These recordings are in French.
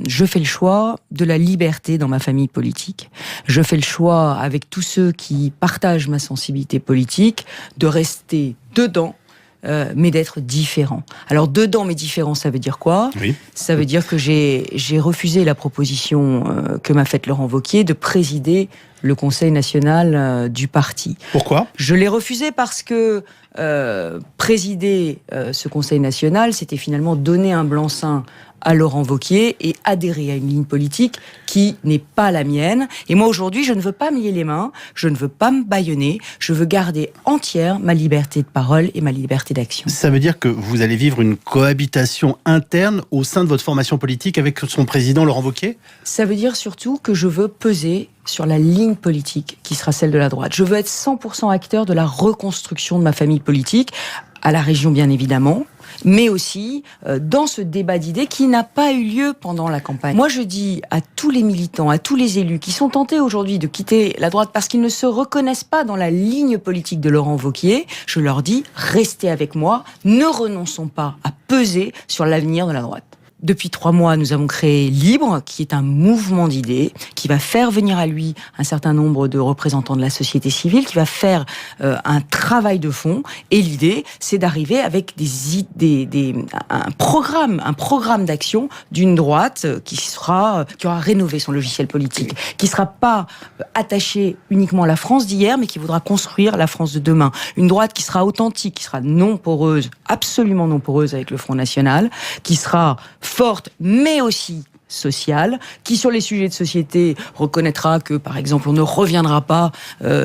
je fais le choix de la liberté dans ma famille politique. Je fais le choix, avec tous ceux qui partagent ma sensibilité politique, de rester dedans, mais d'être différent. Alors, dedans mais différent, ça veut dire quoi ? Oui. Ça veut dire que j'ai refusé la proposition que m'a faite Laurent Wauquiez de présider le Conseil national du parti. Pourquoi ? Je l'ai refusé parce que présider ce Conseil national, c'était finalement donner un blanc-seing à Laurent Wauquiez et adhérer à une ligne politique qui n'est pas la mienne. Et moi, aujourd'hui, je ne veux pas me lier les mains, je ne veux pas me bâillonner, je veux garder entière ma liberté de parole et ma liberté d'action. Ça veut dire que vous allez vivre une cohabitation interne au sein de votre formation politique avec son président Laurent Wauquiez ? Ça veut dire surtout que je veux peser sur la ligne politique qui sera celle de la droite. Je veux être 100% acteur de la reconstruction de ma famille politique, à la région bien évidemment, mais aussi dans ce débat d'idées qui n'a pas eu lieu pendant la campagne. Moi, je dis à tous les militants, à tous les élus qui sont tentés aujourd'hui de quitter la droite parce qu'ils ne se reconnaissent pas dans la ligne politique de Laurent Wauquiez, je leur dis, restez avec moi, ne renonçons pas à peser sur l'avenir de la droite. Depuis 3 mois, nous avons créé Libre, qui est un mouvement d'idées, qui va faire venir à lui un certain nombre de représentants de la société civile, qui va faire un travail de fond. Et l'idée, c'est d'arriver avec un programme d'action d'une droite qui aura rénové son logiciel politique, qui sera pas attachée uniquement à la France d'hier, mais qui voudra construire la France de demain. Une droite qui sera authentique, qui sera non poreuse, absolument non poreuse avec le Front National, qui sera forte, mais aussi sociale, qui sur les sujets de société reconnaîtra que, par exemple, on ne reviendra pas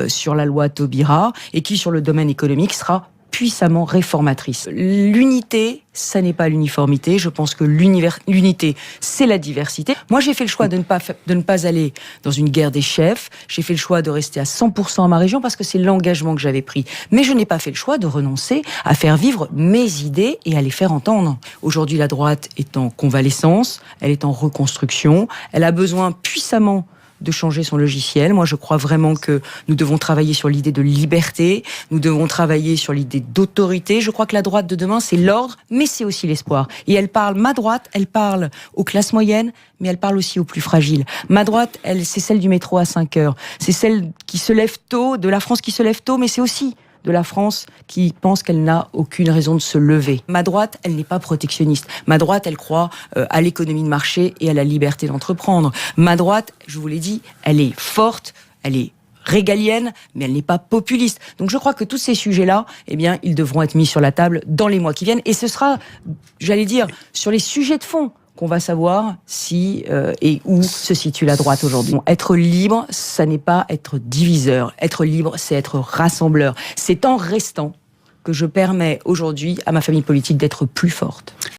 sur la loi Taubira, et qui sur le domaine économique sera puissamment réformatrice. L'unité, ça n'est pas l'uniformité. Je pense que l'unité, c'est la diversité. Moi, j'ai fait le choix de ne pas aller dans une guerre des chefs. J'ai fait le choix de rester à 100% à ma région parce que c'est l'engagement que j'avais pris. Mais je n'ai pas fait le choix de renoncer à faire vivre mes idées et à les faire entendre. Aujourd'hui, la droite est en convalescence, elle est en reconstruction, elle a besoin puissamment de changer son logiciel. Moi, je crois vraiment que nous devons travailler sur l'idée de liberté, nous devons travailler sur l'idée d'autorité. Je crois que la droite de demain, c'est l'ordre, mais c'est aussi l'espoir. Et ma droite, elle parle aux classes moyennes, mais elle parle aussi aux plus fragiles. Ma droite, c'est celle du métro à 5 heures. C'est celle qui se lève tôt, de la France qui se lève tôt, mais c'est aussi de la France qui pense qu'elle n'a aucune raison de se lever. Ma droite, elle n'est pas protectionniste. Ma droite, elle croit à l'économie de marché et à la liberté d'entreprendre. Ma droite, je vous l'ai dit, elle est forte, elle est régalienne, mais elle n'est pas populiste. Donc je crois que tous ces sujets-là, eh bien, ils devront être mis sur la table dans les mois qui viennent. Et ce sera, j'allais dire, sur les sujets de fond qu'on va savoir si et où se situe la droite aujourd'hui. Être libre, ça n'est pas être diviseur. Être libre, c'est être rassembleur. C'est en restant que je permets aujourd'hui à ma famille politique d'être plus forte.